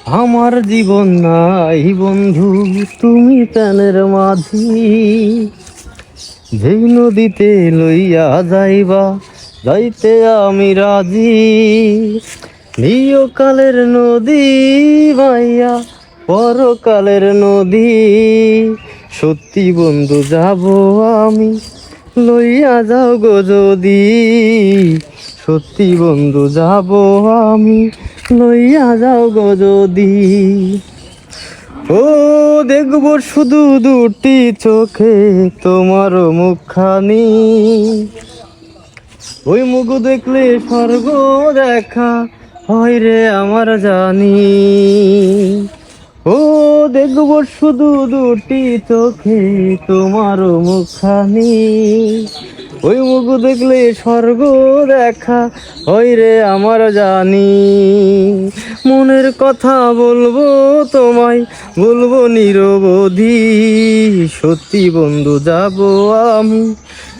আমার জীবন নাই বন্ধু, তুমি প্রাণের মাঝি। যেই নদীতে লইয়া যাইবা, যাইতে আমি রাজি। নিয়কালের নদী মাইয়া, পরকালের নদী। সত্যি বন্ধু যাব আমি, লইয়া যাও গো যদি। সত্যি বন্ধু যাব আমি, লইয়া যাও গো যদি। ও দেখবো শুধু দুটি চোখে তোমার মুখখানি। ওই মুখ দেখলে স্বর্গ দেখা হয় রে আমার জানি। ও দেখবো শুধু দুটি চোখে তোমার মুখখানি। ওই মুখ দেখলে স্বর্গ দেখা হয় রে আমার জানি। মনের কথা বলবো তোমায়, বলবো নিরবধি। সত্যি বন্ধু যাব আমি,